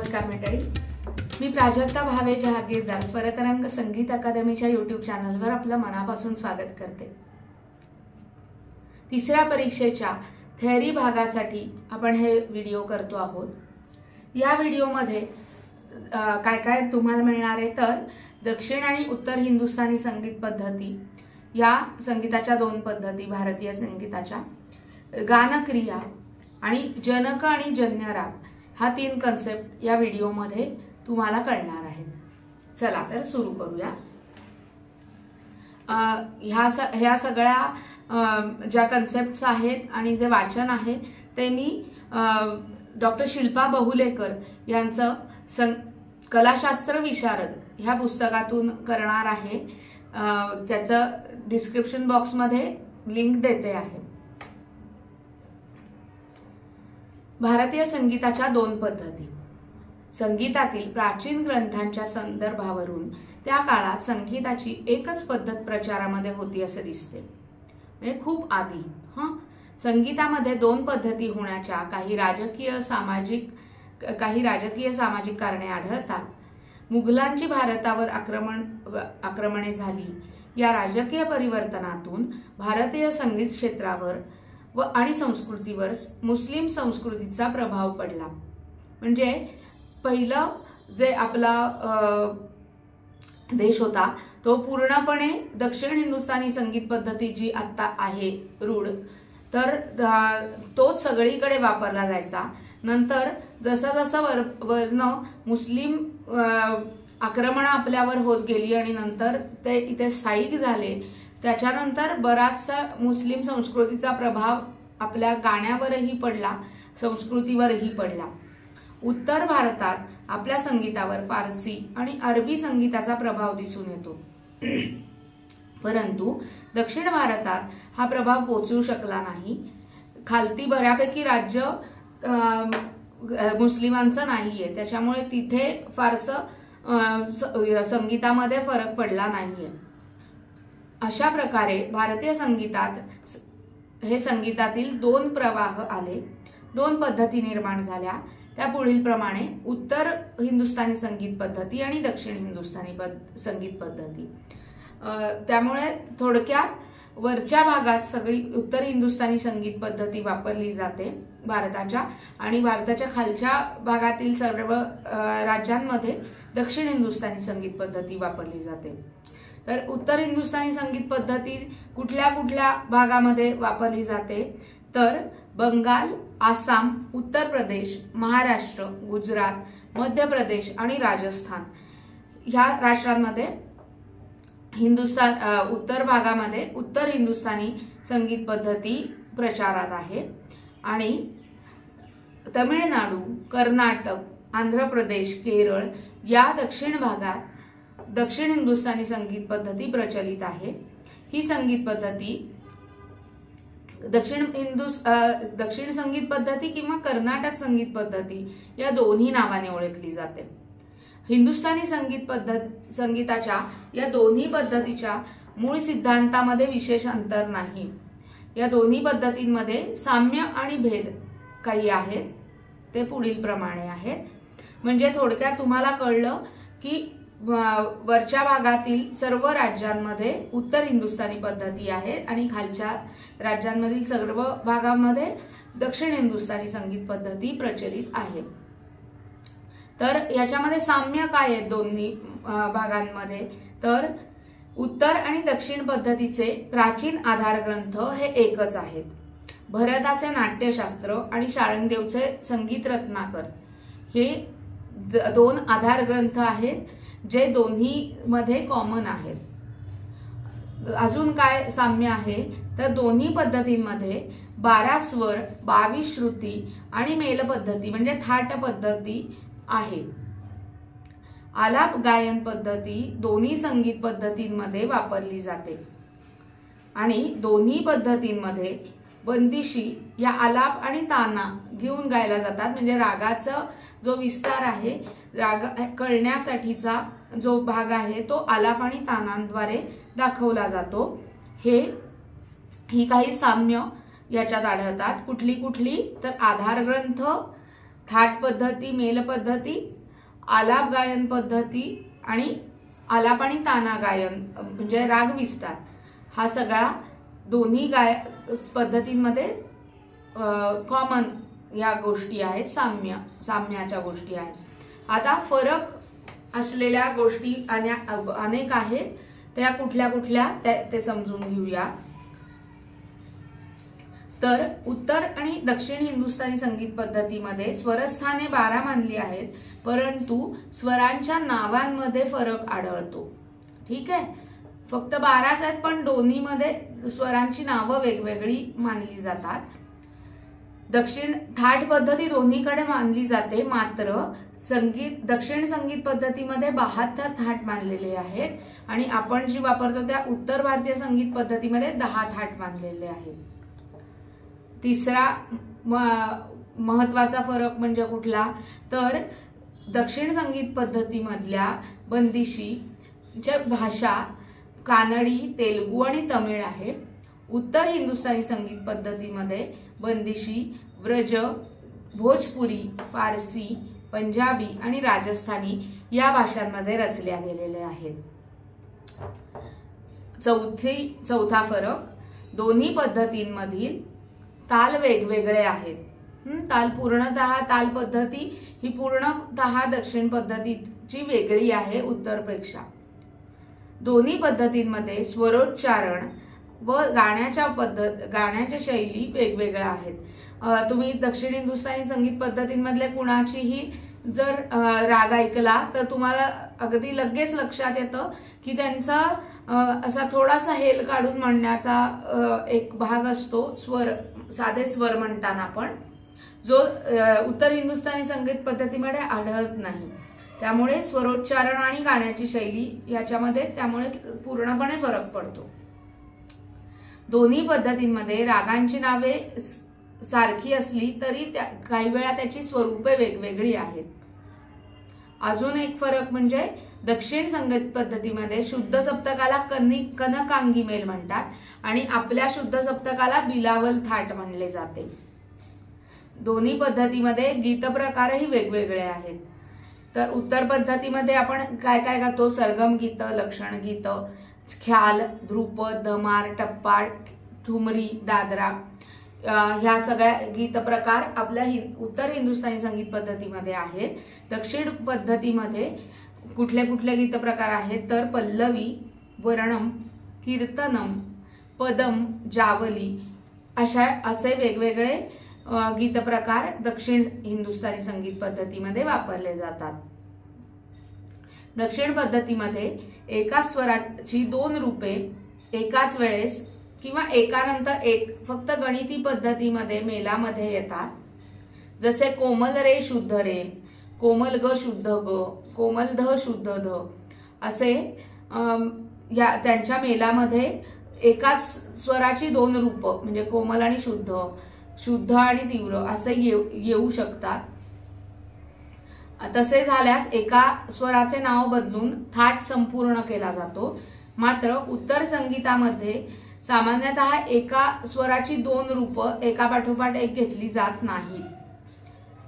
नमस्कार मंडळी, मी प्राजक्ता भावे जहागीरदार स्वरतरंग संगीत अकादमीच्या यूट्यूब चॅनलवर आपलं मनापासून स्वागत करते। तिसऱ्या परीक्षेच्या थेअरी भागासाठी आपण हे व्हिडिओ करतो आहोत। या व्हिडिओमध्ये काय काय तुम्हाला मिळणार आहे तर दक्षिण आणि उत्तर हिंदुस्थानी संगीत पद्धती, या संगीताच्या दोन पद्धती भारतीय संगीताच्या, गानक्रिया आणि जनक आणि जन्य राग, हा तीन कन्सेप्ट या व्हिडिओमध्ये तुम्हाला कळणार आहेत। चला तर सुरू करूया। ह्या सगळ्या ज्या कन्सेप्ट्स आहेत आणि जे वाचन आहे ते मी डॉक्टर शिल्पा बहुलेकर यांचं कलाशास्त्र विशारद ह्या पुस्तकातून करणार आहे। त्याचं डिस्क्रिप्शन बॉक्समध्ये लिंक देते आहे। भारतीय संगीताच्या दोन पद्धती। संगीतातील प्राचीन ग्रंथांच्या संदर्भावरून त्या काळात संगीताची एकच पद्धत प्रचारामध्ये होती असे दिसते, म्हणजे खूप आधी। संगीतामध्ये दोन पद्धती होण्याच्या काही राजकीय सामाजिक कारणे आढळतात। मुघलांची भारतावर आक्रमणे झाली। या राजकीय परिवर्तनातून भारतीय संगीत क्षेत्रावर आणि संस्कृतीवर मुस्लिम संस्कृतीचा प्रभाव पडला। म्हणजे पहिलं जे आपला देश होता तो पूर्णपणे दक्षिण हिंदुस्थानी संगीत पद्धती जी आता आहे रूढ, तर तोच सगळीकडे वापरला जायचा। नंतर जसं जसं वरनं मुस्लिम आक्रमण आपल्यावर होत गेली आणि नंतर ते इथे स्थायिक झाले, त्याच्यानंतर बराचसा मुस्लिम संस्कृतीचा प्रभाव आपल्या गाण्यावरही पडला, संस्कृतीवरही पडला। उत्तर भारतात आपल्या संगीतावर फारसी आणि अरबी संगीताचा प्रभाव दिसून येतो, परंतु दक्षिण भारतात हा प्रभाव पोहोचू शकला नाही। खालती बऱ्यापैकी राज्य मुस्लिमांचं नाहीये, त्याच्यामुळे तिथे फारसं संगीतामध्ये फरक पडला नाहीये। अशा प्रकारे भारतीय संगीतात हे संगीतातील दोन प्रवाह आले, दोन पद्धती निर्माण झाल्या। त्या पुढील प्रमाणे उत्तर हिंदुस्थानी संगीत पद्धती आणि दक्षिण हिंदुस्थानी संगीत पद्धती। त्यामुळे थोडक्यात वरच्या भागात सगळी उत्तर हिंदुस्थानी संगीत पद्धती वापरली जाते भारताच्या, आणि भारताच्या खालच्या भागातील सर्व राज्यांमध्ये दक्षिण हिंदुस्थानी संगीत पद्धती वापरली जाते। तर उत्तर हिंदुस्थानी संगीत पद्धती कुठल्या कुठल्या भागामध्ये वापरली जाते तर बंगाल, आसाम, उत्तर प्रदेश, महाराष्ट्र, गुजरात, मध्य प्रदेश आणि राजस्थान ह्या राष्ट्रांमध्ये उत्तर भागामध्ये उत्तर हिंदुस्थानी संगीत पद्धती प्रचारात आहे। आणि तमिळनाडू, कर्नाटक, आंध्र प्रदेश, केरळ या दक्षिण भागात दक्षिण हिंदुस्थानी संगीत पद्धती प्रचलित आहे। ही संगीत पद्धती दक्षिण संगीत पद्धती किंवा कर्नाटक संगीत पद्धती या दोन्ही नावाने ओळखली जाते। हिंदुस्थानी संगीताच्या या दोन्ही पद्धतीच्या मूळ सिद्धांतामध्ये विशेष अंतर नाही। या दोन्ही पद्धतींमध्ये साम्य आणि भेद काही आहेत, ते पुढील प्रमाणे आहेत। म्हणजे थोडक्यात तुम्हाला कळलं की वरच्या भागातील सर्व राज्यांमध्ये उत्तर हिंदुस्थानी पद्धती आहेत आणि खालच्या राज्यांमधील सर्व भागांमध्ये दक्षिण हिंदुस्थानी संगीत पद्धती प्रचलित आहे। तर याच्यामध्ये साम्य काय आहे दोन्ही भागांमध्ये तर उत्तर आणि दक्षिण पद्धतीचे प्राचीन आधार ग्रंथ हे एकच आहेत। भरताचे नाट्यशास्त्र आणि शाळंगदेवचे संगीत रत्नाकर हे दोन आधार ग्रंथ आहेत जे दोन्ही मध्ये कॉमन आहेत। अजून काय साम्य आहे तर दोन्ही पद्धतींमध्ये 12 स्वर, 22 श्रुती आणि मेल पद्धती म्हणजे थाट पद्धती आहे। आलाप गायन पद्धती दोन्ही संगीत पद्धतींमध्ये वापरली जाते आणि दोन्ही पद्धतींमध्ये बंदिशी या आलाप आणि ताना घेऊन गायला जातात। म्हणजे रागाचा जो विस्तार आहे, राग कळण्यासाठीचा जो भाग आहे तो आलाप आणि तानांद्वारे दाखवला जातो। ही काही साम्य याच्यात आढळतात। कुठली तर आधार ग्रंथ, थाट पद्धती, मेल पद्धती, आलाप गायन पद्धती आणि आलाप आणि ताना गायन म्हणजे राग विस्तार, हा सगळा दोन्ही पद्धतींमध्ये कॉमन या गोष्टी आहेत, साम्याच्या गोष्टी आहेत। आता फरक असलेल्या गोष्टी अनेक आहेत, त्या कुठल्या कुठल्या ते समजून घेऊया। तर उत्तर आणि दक्षिण हिंदुस्थानी संगीत पद्धतीमध्ये स्वरस्थाने 12 मानली आहेत, परंतु स्वरांच्या नावांमध्ये फरक आढळतो। ठीक आहे, फक्त 12च आहेत पण दोन्हीमध्ये स्वरांची नावं वेगवेगळी मानली जातात। थाट पद्धती दोन्हीकडे मानली जाते, मात्र दक्षिण संगीत पद्धतीमध्ये 72 थाट मानलेले आहेत आणि आपण जी वापरतो त्या उत्तर भारतीय संगीत पद्धतीमध्ये 10 थाट मानलेले आहेत। तिसरा महत्वाचा फरक म्हणजे कुठला, तर दक्षिण संगीत पद्धतीमधल्या बंदिशीच्या भाषा कानडी, तेलुगू आणि तमिळ आहे। उत्तर हिंदुस्थानी संगीत पद्धतीमध्ये बंदिशी व्रज, भोजपुरी, फारसी, पंजाबी आणि राजस्थानी या भाषांमध्ये रचल्या गेलेल्या आहेत। चौथा फरक, दोन्ही पद्धतींमधील ताल वेगवेगळे आहेत। ताल पद्धती ही पूर्णतः दक्षिण पद्धतीची वेगळी आहे उत्तरपेक्षा। दोन्ही पद्धतींमध्ये स्वरोच्चारण व गाण्याच्या शैली वेगवेगळ्या आहेत। तुम्ही दक्षिण हिंदुस्थानी संगीत पद्धतींमधले कुणाचीही जर राग ऐकला तर तुम्हाला अगदी लगेच लक्षात येतं की त्यांचा असा थोडासा हेल काढून म्हणण्याचा एक भाग असतो, साधे स्वर म्हणताना पण, जो उत्तर हिंदुस्थानी संगीत पद्धतीमध्ये आढळत नाही। त्यामुळे स्वरोच्चारण आणि गाण्याची शैली याच्यामध्ये त्यामुळे पूर्णपणे फरक पडतो। दोन्ही पद्धतींमध्ये रागांची नावे सारखी असली तरी काही वेळा त्याची स्वरूपे वेगवेगळी आहेत। अजून एक फरक म्हणजे दक्षिण संगीत पद्धतीमध्ये शुद्ध सप्तकाला कनकांगी मेल म्हणतात आणि आपल्या शुद्ध सप्तकाला बिलावल थाट म्हणले जाते। दोन्ही पद्धतीमध्ये गीत प्रकारही वेगवेगळे आहेत। तर उत्तर पद्धतीमध्ये आपण काय काय गातो, सरगम गीत, लक्षण गीत, ख्याल, ध्रुपद, धमार, टप्पा, ठुमरी, दादरा, ह्या सगळ्या गीत प्रकार आपल्या उत्तर हिंदुस्थानी संगीत पद्धतीमध्ये आहेत। दक्षिण पद्धतीमध्ये कुठले कुठले गीत प्रकार आहेत तर पल्लवी, वर्णम, कीर्तनम, पदम, जावली असे वेगवेगळे गीत प्रकार दक्षिण हिंदुस्थानी संगीत पद्धतीमध्ये वापरले जातात। दक्षिण पद्धतीमध्ये एकाच स्वराची 2 रूपे एकाच वेळेस किंवा एकानंतर एक फक्त गणिती पद्धतीमध्ये मेलामध्ये येतात, जसे कोमल रे शुद्ध रे, कोमल ग शुद्ध ग, कोमल ध शुद्ध ध असे त्यांच्या मेलामध्ये एकाच स्वराची 2 रूप म्हणजे कोमल आणि शुद्ध आणि तीव्र असे येऊ शकतात। तसे झाल्यास एका स्वराचे नाव बदलून थाट संपूर्ण केला जातो। मात्र उत्तर संगीतामध्ये सामान्यतः एका स्वराची 2 रूप एकापाठोपाठ एक घेतली जात नाही।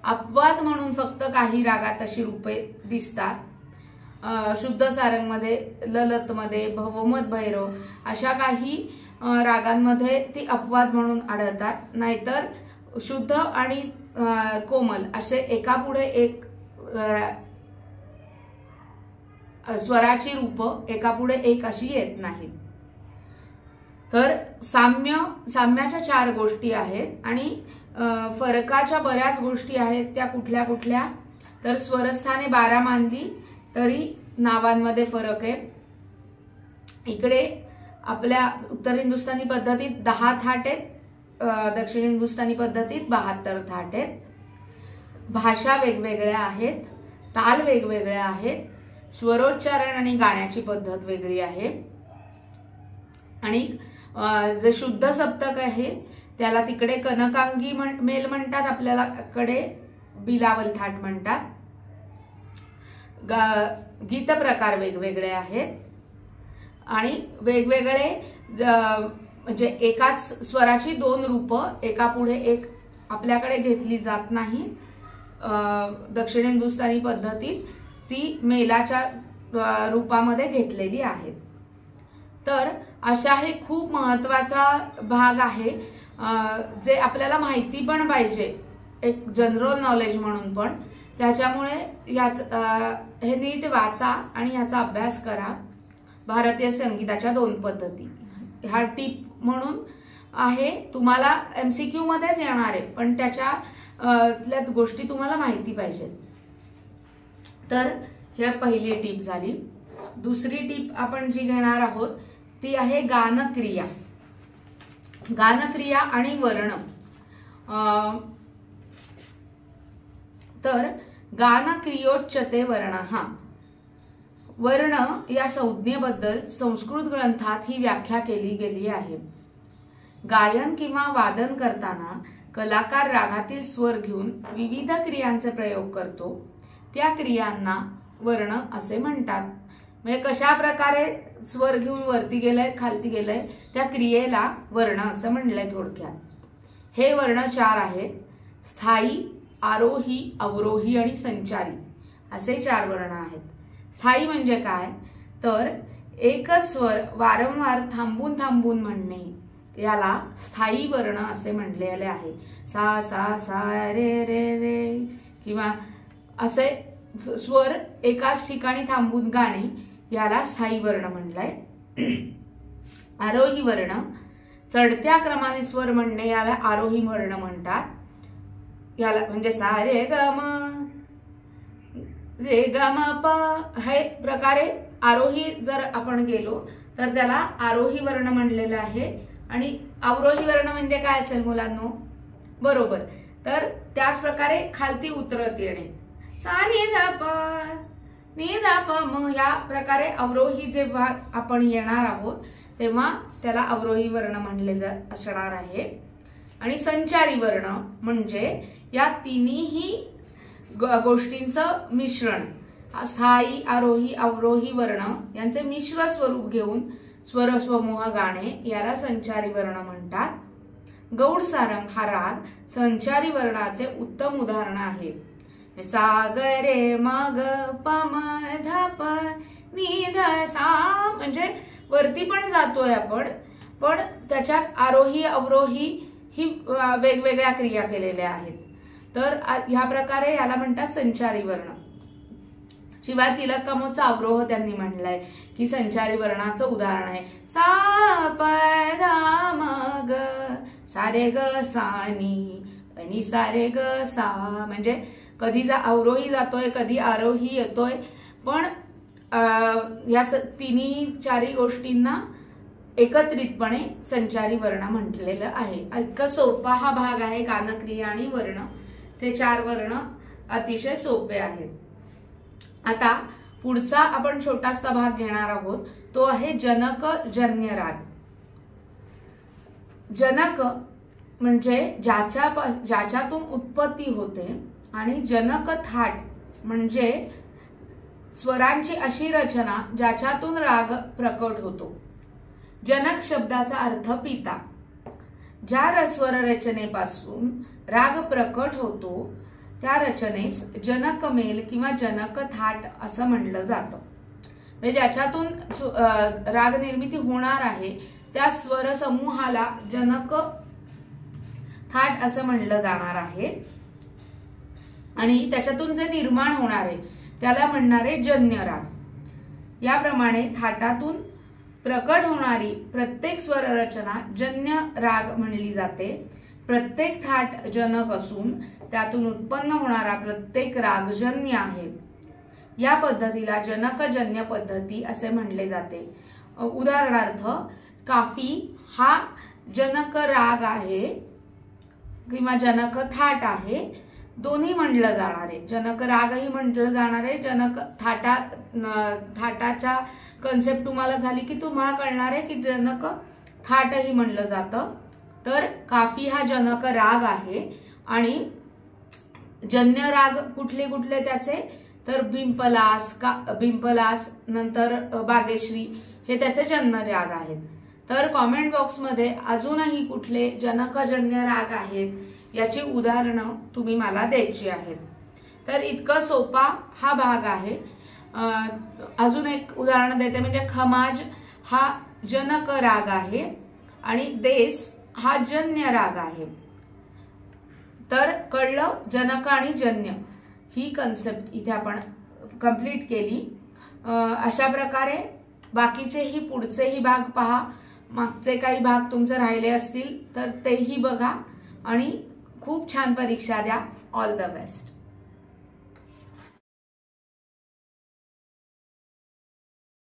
अपवाद म्हणून फक्त काही रागात अशी रूपे दिसतात। शुद्ध सारंगमध्ये, ललतमध्ये, भवमत भैरव अशा काही रागांमध्ये ती अपवाद म्हणून आढळतात। नाहीतर शुद्ध आणि कोमल असे एकापुढे एक स्वराची रूप एकापुढे एक अशी येत नाहीत। तर साम्याच्या 4 गोष्टी आहेत आणि फरकाच्या बऱ्याच गोष्टी आहेत। त्या कुठल्या कुठल्या तर स्वरस्थाने 12 मानली तरी नावांमध्ये फरक आहे। इकडे आपल्या उत्तर हिंदुस्थानी पद्धतीत 10 थाट आहेत, दक्षिण हिंदुस्थानी पद्धतीत 72 थाट आहेत। भाषा वेगवेगळ्या आहेत, ताल वेगवेगळे आहेत, स्वरोच्चारण आणि गाण्याची पद्धत वेगळी आहे आणि जे शुद्ध सप्तक आहे त्याला तिकडे कनकांगी मेल म्हणतात, आपल्याला कडे बिलावल थाट म्हणतात। गीत प्रकार वेगवेगळे आहेत आणि वेगवेगळे म्हणजे एकाच स्वराची 2 रूप एकापुढे एक आपल्याकडे घेतली जात नाही। दक्षिण हिंदुस्थानी पद्धतीत ती मेलाच्या रूपामध्ये घेतलेली आहेत। तर अशा हे खूप महत्वाचा भाग आहे जे आपल्याला माहिती पण पाहिजे, एक जनरल नॉलेज म्हणून पण। त्याच्यामुळे हे नीट वाचा आणि याचा अभ्यास करा। भारतीय संगीताच्या 2 पद्धती हा टिप म्हणून आहे, तुम्हाला MCQ मध्येच येणार आहे, पण त्याच्या गोष्टी तुम्हाला माहिती पाहिजे। तर ही पहिली टिप झाली। दुसरी टिप आपण जी घेणार आहोत ती आहे गानक्रिया। गानक्रिया आणि वर्ण। तर गानक्रियोच्यते वर्णः, वर्ण या संज्ञेबद्दल संस्कृत ग्रंथात ही व्याख्या केली गेली आहे। गायन किंवा वादन करताना कलाकार रागातील स्वर घेऊन विविध क्रियांचे प्रयोग करतो, त्या क्रियांना वर्ण असे म्हणतात। म्हणजे कशा प्रकारे स्वर घेऊन वरती गेलंय खालती गेलंय त्या क्रियेला वर्ण असं म्हणलंय थोडक्यात। हे वर्ण 4 आहेत, स्थायी, आरोही, अवरोही आणि संचारी असे 4 वर्ण आहेत। स्थायी म्हणजे काय, तर एकच स्वर वारंवार थांबून थांबून म्हणणे याला स्थायी वर्ण असे म्हणलेले आहे। सा सा सा रे रे रे किंवा असे स्वर एकाच ठिकाणी थांबून गाणे याला स्थायी वर्ण म्हणलंय। आरोही वर्ण चढत्या क्रमाने स्वर म्हणणे याला आरोही वर्ण म्हणतात। याला म्हणजे सा रे ग म रे ग म प हे प्रकारे आरोही जर आपण गेलो तर त्याला आरोही वर्ण म्हणलेलं आहे। आणि अवरोही वर्ण म्हणजे काय असेल मुलांनो, बरोबर, तर त्याच प्रकारे खालती उतरत येणे, सा नि ध प नि ध प म, या प्रकारे अवरोही जेव्हा आपण येणार आहोत तेव्हा त्याला अवरोही वर्ण म्हणलेलं असणार आहे। आणि संचारी वर्ण म्हणजे या तिन्ही गोष्टींचं मिश्रण, स्थायी, आरोही, अवरोही वर्ण यांचे मिश्र स्वरूप घेऊन स्वर समूह गाणे याला संचारी वर्ण म्हणतात। गौड सारंग हा राग संचारी वर्णाचे उत्तम उदाहरण आहे। सा ग रे म ग प म ध प नि ध सा म्हणजे वरती पण जातोय आपण, पण त्याच्यात आरोही अवरोही ही वेगवेगळ्या क्रिया केलेल्या आहेत। तर ह्या प्रकारे याला म्हणतात संचारी वर्ण। शिवाय तिलक कामोचा अवरोह त्यांनी म्हणलाय की संचारी वर्णाचं उदाहरण आहे। सा प ध म ग सा रे ग सा नी आणि सा रे ग सा, म्हणजे कधी अवरोही जातोय कधी आरोही येतोय, पण या तिन्ही 4 गोष्टींना एकत्रितपणे संचारी वर्ण म्हटलेलं आहे। इतका सोपा हा भाग आहे गानक्रिया आणि वर्ण, ते 4 वर्ण अतिशय सोपे आहेत। आता पुढचा आपण छोटासा भाग घेणार आहोत तो आहे जनक जन्य राग। जनक म्हणजे ज्याच्यातून उत्पत्ती होते आणि जनक थाट म्हणजे स्वरांची अशी रचना ज्याच्यातून राग प्रकट होतो। जनक शब्दाचा अर्थ पिता। ज्या स्वर रचनेपासून राग प्रकट होतो त्या रचनेस जनक मेल किंवा जनक थाट असं म्हणलं जातं। म्हणजे ज्याच्यातून राग निर्मिती होणार आहे त्या स्वर समूहाला जनक थाट असं म्हणलं जाणार आहे। आणि त्याच्यातून जे निर्माण होणार आहे त्याला म्हणणारे जन्य राग। याप्रमाणे थाटातून प्रकट होणारी प्रत्येक स्वर रचना जन्य राग म्हणली जाते। प्रत्येक थाट जनक असून त्यातून उत्पन्न होणारा प्रत्येक रागजन्य आहे। या पद्धतीला जनकजन्य पद्धती असे म्हणले जाते। उदाहरणार्थ काफी हा जनक राग आहे किंवा जनक थाट आहे, दोन्ही म्हणलं जाणार आहे। जनक रागही म्हटलं जाणार आहे, जनक थाटाच्या कन्सेप्ट तुम्हाला झाली की तुम्हाला कळणार आहे की जनक थाटही म्हणलं जातं। तर काफी हा जनक राग आहे आणि जन्य राग कुठले कुठले त्याचे, तर बिंपलास नंतर बागेश्री हे त्याचे जन्य राग आहेत। तर कॉमेंट बॉक्समध्ये अजूनही कुठले जनकजन्य राग आहेत याची उदाहरणं तुम्ही मला द्यायची आहेत। तर इतका सोपा हा भाग आहे। अजून एक उदाहरण देते, म्हणजे खमाज हा जनक राग आहे आणि देस हा जन्य राग आहे। तर कळलं, जनक आणि जन्य ही कन्सेप्ट इथे आपण कंप्लीट केली। अशा प्रकारे बाकीचेही पुढचेही भाग पहा, मागचे काही भाग तुमचे राहिले असतील तर तेही बघा आणि खूप छान परीक्षा द्या। All the best.